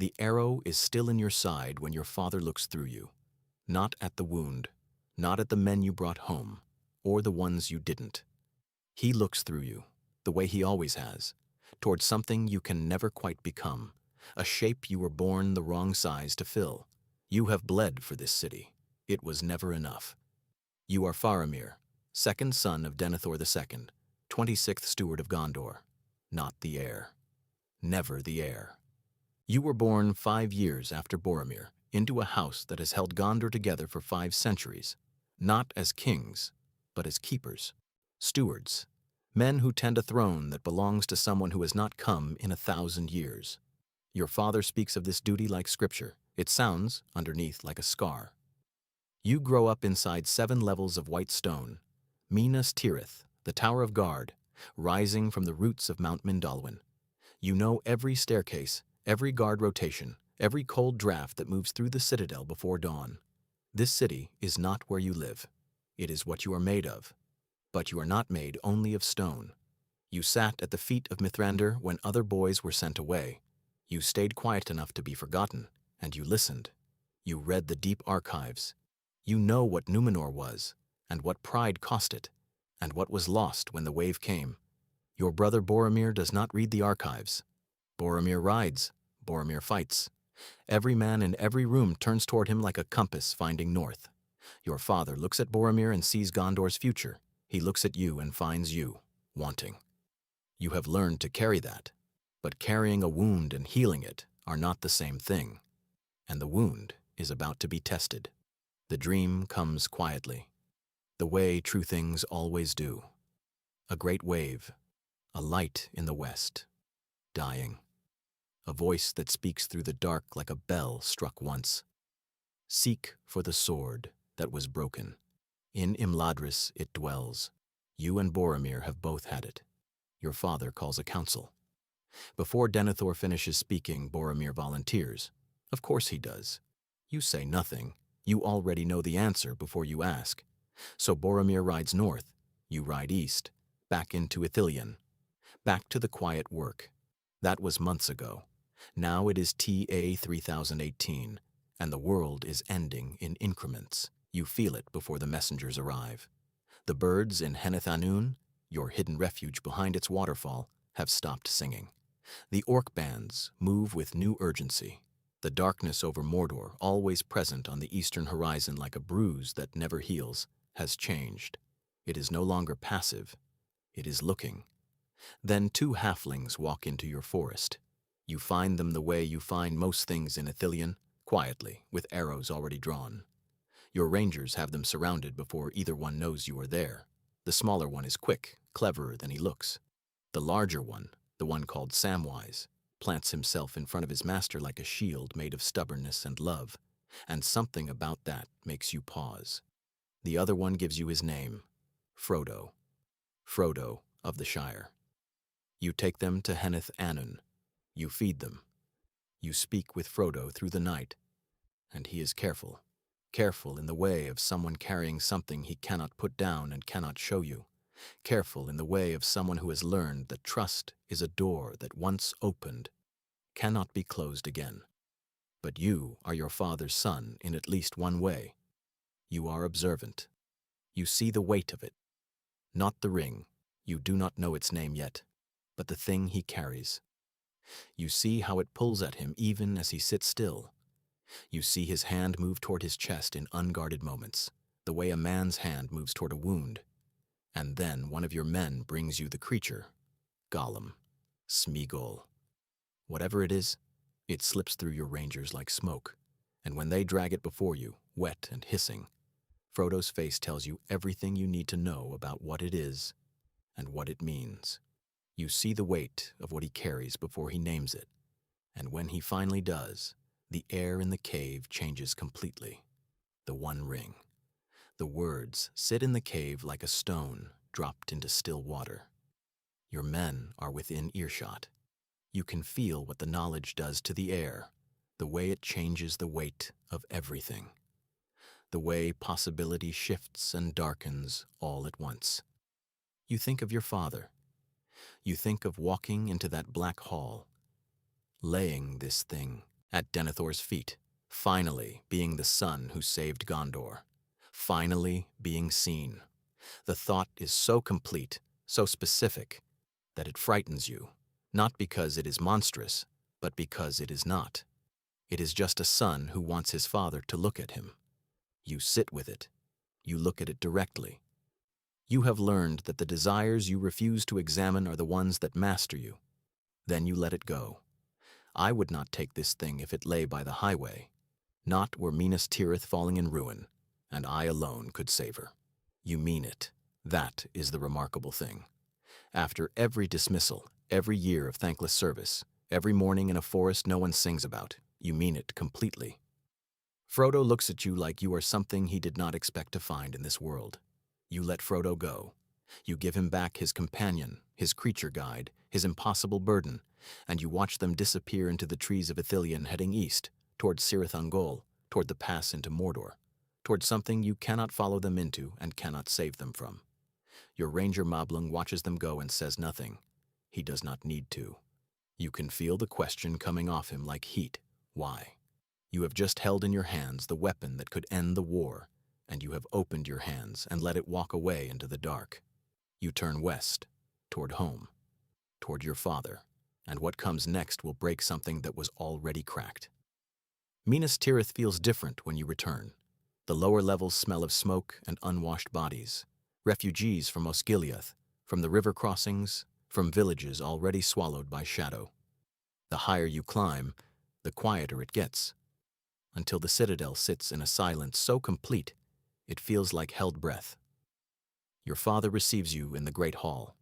The arrow is still in your side when your father looks through you, not at the wound, not at the men you brought home, or the ones you didn't. He looks through you, the way he always has, towards something you can never quite become, a shape you were born the wrong size to fill. You have bled for this city. It was never enough. You are Faramir, second son of Denethor II, 26th Steward of Gondor, not the heir. Never the heir. You were born 5 years after Boromir, into a house that has held Gondor together for 5 centuries, not as kings, but as keepers, stewards, men who tend a throne that belongs to someone who has not come in 1,000 years. Your father speaks of this duty like scripture. It sounds, underneath, like a scar. You grow up inside 7 levels of white stone, Minas Tirith, the Tower of Guard, rising from the roots of Mount Mindalwyn. You know every staircase, every guard rotation, every cold draft that moves through the citadel before dawn. This city is not where you live. It is what you are made of. But you are not made only of stone. You sat at the feet of Mithrandir when other boys were sent away. You stayed quiet enough to be forgotten, and you listened. You read the deep archives. You know what Numenor was, and what pride cost it, and what was lost when the wave came. Your brother Boromir does not read the archives. Boromir rides, Boromir fights. Every man in every room turns toward him like a compass finding north. Your father looks at Boromir and sees Gondor's future. He looks at you and finds you, wanting. You have learned to carry that, but carrying a wound and healing it are not the same thing, and the wound is about to be tested. The dream comes quietly, the way true things always do. A great wave, a light in the west, dying. A voice that speaks through the dark like a bell struck once. Seek for the sword that was broken. In Imladris it dwells. You and Boromir have both had it. Your father calls a council. Before Denethor finishes speaking, Boromir volunteers. Of course he does. You say nothing. You already know the answer before you ask. So Boromir rides north. You ride east. Back into Ithilien. Back to the quiet work. That was months ago. Now it is TA 3018, and the world is ending in increments. You feel it before the messengers arrive. The birds in Heneth Anun, your hidden refuge behind its waterfall, have stopped singing. The orc bands move with new urgency. The darkness over Mordor, always present on the eastern horizon like a bruise that never heals, has changed. It is no longer passive. It is looking. Then 2 halflings walk into your forest. You find them the way you find most things in Ithilien, quietly, with arrows already drawn. Your rangers have them surrounded before either one knows you are there. The smaller one is quick, cleverer than he looks. The larger one, the one called Samwise, plants himself in front of his master like a shield made of stubbornness and love, and something about that makes you pause. The other one gives you his name, Frodo. Frodo of the Shire. You take them to Heneth Anun. You feed them. You speak with Frodo through the night, and he is careful. Careful in the way of someone carrying something he cannot put down and cannot show you. Careful in the way of someone who has learned that trust is a door that once opened cannot be closed again. But you are your father's son in at least one way. You are observant. You see the weight of it. Not the ring. You do not know its name yet, but the thing he carries. You see how it pulls at him even as he sits still. You see his hand move toward his chest in unguarded moments, the way a man's hand moves toward a wound. And then one of your men brings you the creature, Gollum, Smeagol. Whatever it is, it slips through your rangers like smoke, and when they drag it before you, wet and hissing, Frodo's face tells you everything you need to know about what it is and what it means. You see the weight of what he carries before he names it, and when he finally does, the air in the cave changes completely. The One Ring. The words sit in the cave like a stone dropped into still water. Your men are within earshot. You can feel what the knowledge does to the air, the way it changes the weight of everything, the way possibility shifts and darkens all at once. You think of your father. You think of walking into that black hall, laying this thing, at Denethor's feet, finally being the son who saved Gondor, finally being seen. The thought is so complete, so specific, that it frightens you, not because it is monstrous, but because it is not. It is just a son who wants his father to look at him. You sit with it. You look at it directly. You have learned that the desires you refuse to examine are the ones that master you. Then you let it go. I would not take this thing if it lay by the highway. Not were Minas Tirith falling in ruin, and I alone could save her. You mean it. That is the remarkable thing. After every dismissal, every year of thankless service, every morning in a forest no one sings about, you mean it completely. Frodo looks at you like you are something he did not expect to find in this world. You let Frodo go. You give him back his companion, his creature guide, his impossible burden, and you watch them disappear into the trees of Ithilien heading east, toward Cirith Ungol, toward the pass into Mordor, toward something you cannot follow them into and cannot save them from. Your ranger Moblung watches them go and says nothing. He does not need to. You can feel the question coming off him like heat. Why? You have just held in your hands the weapon that could end the war, and you have opened your hands and let it walk away into the dark. You turn west, toward home, toward your father, and what comes next will break something that was already cracked. Minas Tirith feels different when you return. The lower levels smell of smoke and unwashed bodies, refugees from Osgiliath, from the river crossings, from villages already swallowed by shadow. The higher you climb, the quieter it gets, until the citadel sits in a silence so complete it feels like held breath. Your father receives you in the great hall.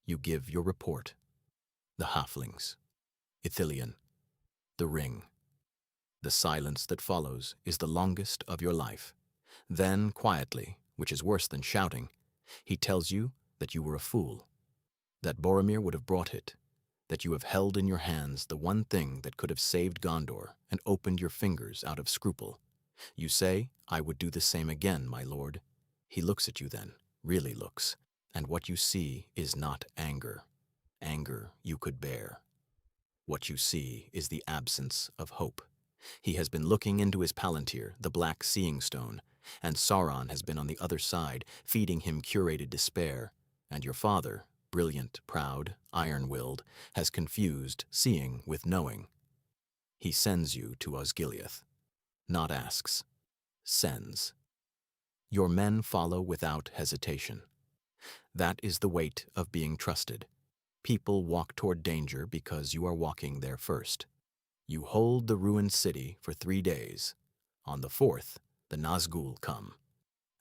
You give your report. The halflings. Ithilien. The ring. The silence that follows is the longest of your life. Then, quietly, which is worse than shouting, he tells you that you were a fool, that Boromir would have brought it, that you have held in your hands the one thing that could have saved Gondor and opened your fingers out of scruple. You say, I would do the same again, my lord. He looks at you then, really looks, and what you see is not anger. Anger you could bear. What you see is the absence of hope. He has been looking into his palantir, the black seeing stone, and Sauron has been on the other side, feeding him curated despair, and your father, brilliant, proud, iron-willed, has confused seeing with knowing. He sends you to Osgiliath. Not asks. Sends. Your men follow without hesitation. That is the weight of being trusted. People walk toward danger because you are walking there first. You hold the ruined city for 3 days. On the 4th, the Nazgul come,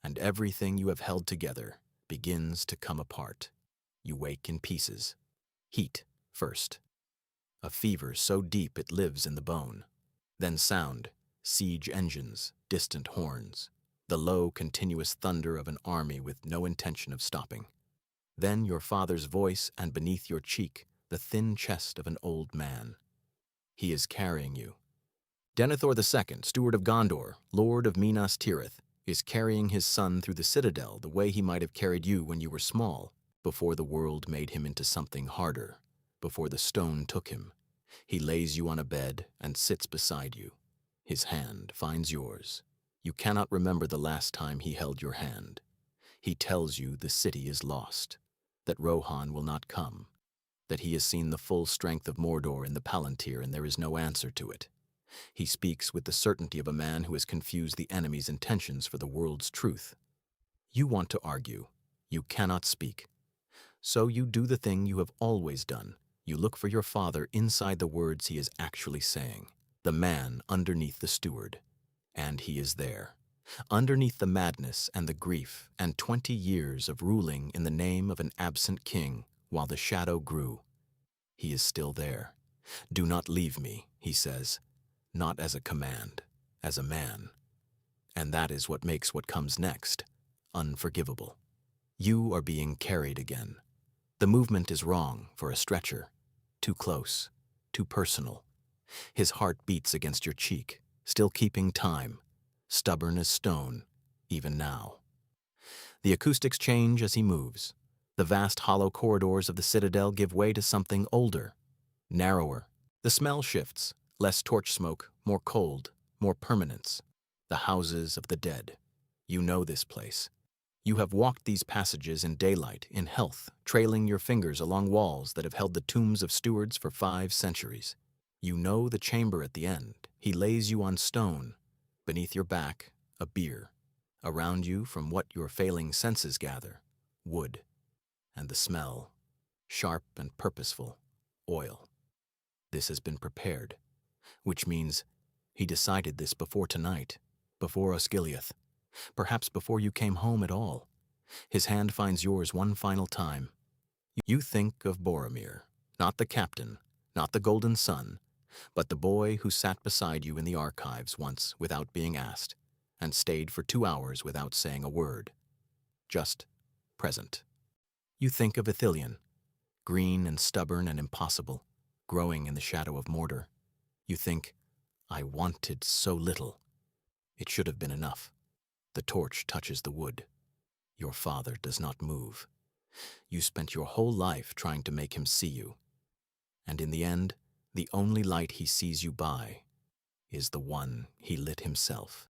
and everything you have held together begins to come apart. You wake in pieces. Heat first. A fever so deep it lives in the bone. Then sound, siege engines, distant horns, the low, continuous thunder of an army with no intention of stopping. Then your father's voice, and beneath your cheek, the thin chest of an old man. He is carrying you. Denethor II, Steward of Gondor, Lord of Minas Tirith, is carrying his son through the citadel the way he might have carried you when you were small, before the world made him into something harder, before the stone took him. He lays you on a bed and sits beside you. His hand finds yours. You cannot remember the last time he held your hand. He tells you the city is lost, that Rohan will not come, that he has seen the full strength of Mordor in the Palantir and there is no answer to it. He speaks with the certainty of a man who has confused the enemy's intentions for the world's truth. You want to argue. You cannot speak. So you do the thing you have always done. You look for your father inside the words he is actually saying, the man underneath the steward. And he is there, underneath the madness and the grief and 20 years of ruling in the name of an absent king while the shadow grew. He is still there. Do not leave me, he says, not as a command, as a man. And that is what makes what comes next unforgivable. You are being carried again. The movement is wrong for a stretcher, too close, too personal. His heart beats against your cheek, still keeping time, stubborn as stone, even now. The acoustics change as he moves. The vast hollow corridors of the citadel give way to something older, narrower. The smell shifts, Less torch smoke, more cold, more permanence. The houses of the dead. You know this place. You have walked these passages in daylight, in health, trailing your fingers along walls that have held the tombs of stewards for 5 centuries. You know the chamber at the end. He lays you on stone. Beneath your back, a bier. Around you, from what your failing senses gather, wood. And the smell, sharp and purposeful, oil. This has been prepared, which means he decided this before tonight, before Osgiliath, perhaps before you came home at all. His hand finds yours one final time. You think of Boromir, not the captain, not the golden son, but the boy who sat beside you in the archives once without being asked, and stayed for 2 hours without saying a word. Just present. You think of Ithilien, green and stubborn and impossible, growing in the shadow of Mordor. You think, I wanted so little. It should have been enough. The torch touches the wood. Your father does not move. You spent your whole life trying to make him see you. And in the end, the only light he sees you by is the one he lit himself.